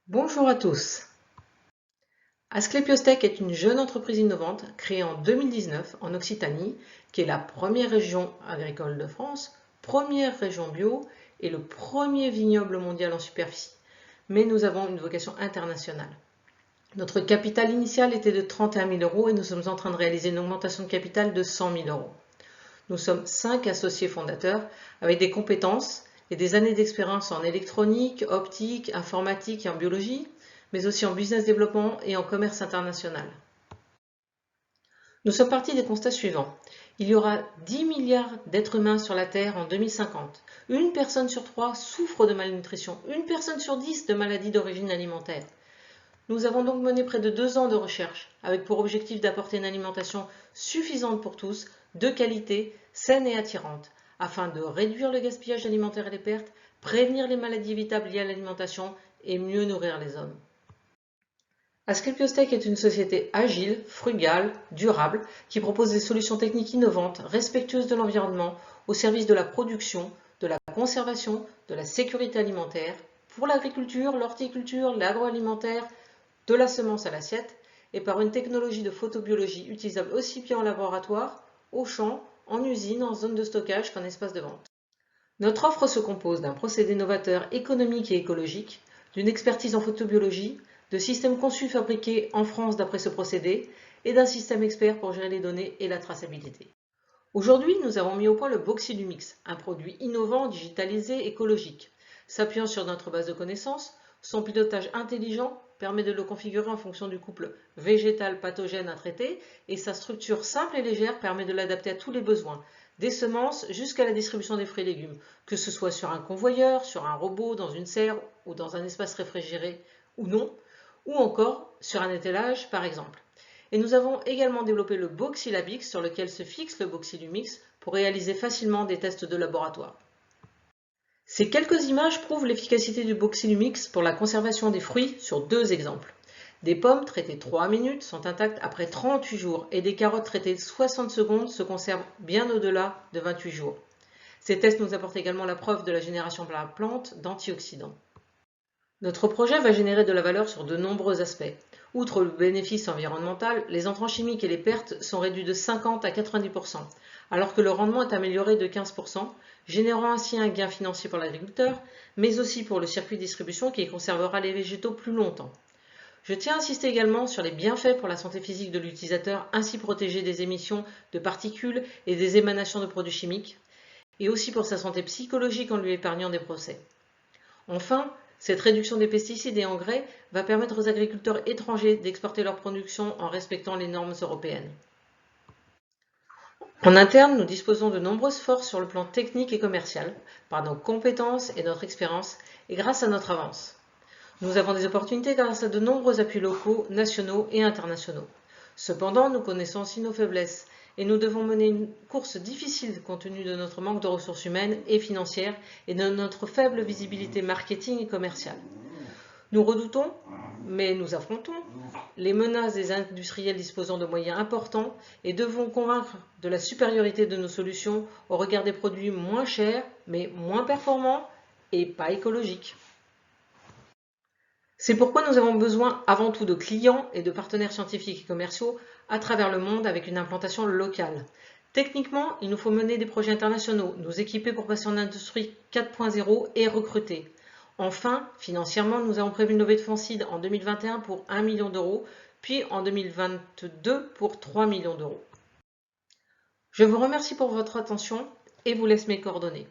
Bonjour à tous. Asclepios Tech est une jeune entreprise innovante créée en 2019 en Occitanie, qui est la première région agricole de France, première région bio et le premier vignoble mondial en superficie. Mais nous avons une vocation internationale. Notre capital initial était de 31 000 € et nous sommes en train de réaliser une augmentation de capital de 100 000 €. Nous sommes 5 associés fondateurs avec des compétences et des années d'expérience en électronique, optique, informatique et en biologie, mais aussi en business développement et en commerce international. Nous sommes partis des constats suivants. Il y aura 10 milliards d'êtres humains sur la Terre en 2050. Une personne sur 3 souffre de malnutrition, une personne sur 10 de maladies d'origine alimentaire. Nous avons donc mené près de 2 ans de recherche, avec pour objectif d'apporter une alimentation suffisante pour tous, de qualité, saine et attirante, afin de réduire le gaspillage alimentaire et les pertes, prévenir les maladies évitables liées à l'alimentation et mieux nourrir les hommes. Asclepios Tech est une société agile, frugale, durable, qui propose des solutions techniques innovantes, respectueuses de l'environnement, au service de la production, de la conservation, de la sécurité alimentaire, pour l'agriculture, l'horticulture, l'agroalimentaire, de la semence à l'assiette, et par une technologie de photobiologie utilisable aussi bien en laboratoire, au champ, en usine, en zone de stockage qu'en espace de vente. Notre offre se compose d'un procédé novateur économique et écologique, d'une expertise en photobiologie, de systèmes conçus fabriqués en France d'après ce procédé et d'un système expert pour gérer les données et la traçabilité. Aujourd'hui, nous avons mis au point le Boxylumix, un produit innovant, digitalisé, écologique. S'appuyant sur notre base de connaissances, son pilotage intelligent permet de le configurer en fonction du couple végétal-pathogène à traiter et sa structure simple et légère permet de l'adapter à tous les besoins, des semences jusqu'à la distribution des fruits et légumes, que ce soit sur un convoyeur, sur un robot, dans une serre ou dans un espace réfrigéré ou non, ou encore sur un étalage par exemple. Et nous avons également développé le Boxylabix sur lequel se fixe le Boxylumix pour réaliser facilement des tests de laboratoire. Ces quelques images prouvent l'efficacité du Boxylumix pour la conservation des fruits sur 2 exemples. Des pommes traitées 3 minutes sont intactes après 38 jours et des carottes traitées 60 secondes se conservent bien au-delà de 28 jours. Ces tests nous apportent également la preuve de la génération par la plante d'antioxydants. Notre projet va générer de la valeur sur de nombreux aspects. Outre le bénéfice environnemental, les entrants chimiques et les pertes sont réduits de 50 à 90%, alors que le rendement est amélioré de 15%, générant ainsi un gain financier pour l'agriculteur, mais aussi pour le circuit de distribution qui conservera les végétaux plus longtemps. Je tiens à insister également sur les bienfaits pour la santé physique de l'utilisateur, ainsi protégé des émissions de particules et des émanations de produits chimiques, et aussi pour sa santé psychologique en lui épargnant des procès. Enfin, cette réduction des pesticides et engrais va permettre aux agriculteurs étrangers d'exporter leur production en respectant les normes européennes. En interne, nous disposons de nombreuses forces sur le plan technique et commercial, par nos compétences et notre expérience, et grâce à notre avance. Nous avons des opportunités grâce à de nombreux appuis locaux, nationaux et internationaux. Cependant, nous connaissons aussi nos faiblesses et nous devons mener une course difficile compte tenu de notre manque de ressources humaines et financières et de notre faible visibilité marketing et commerciale. Nous redoutons, mais nous affrontons, les menaces des industriels disposant de moyens importants et devons convaincre de la supériorité de nos solutions au regard des produits moins chers, mais moins performants et pas écologiques. C'est pourquoi nous avons besoin avant tout de clients et de partenaires scientifiques et commerciaux à travers le monde avec une implantation locale. Techniquement, il nous faut mener des projets internationaux, nous équiper pour passer en industrie 4.0 et recruter. Enfin, financièrement, nous avons prévu une levée de fonds seed en 2021 pour 1 million d'euros, puis en 2022 pour 3 millions d'euros. Je vous remercie pour votre attention et vous laisse mes coordonnées.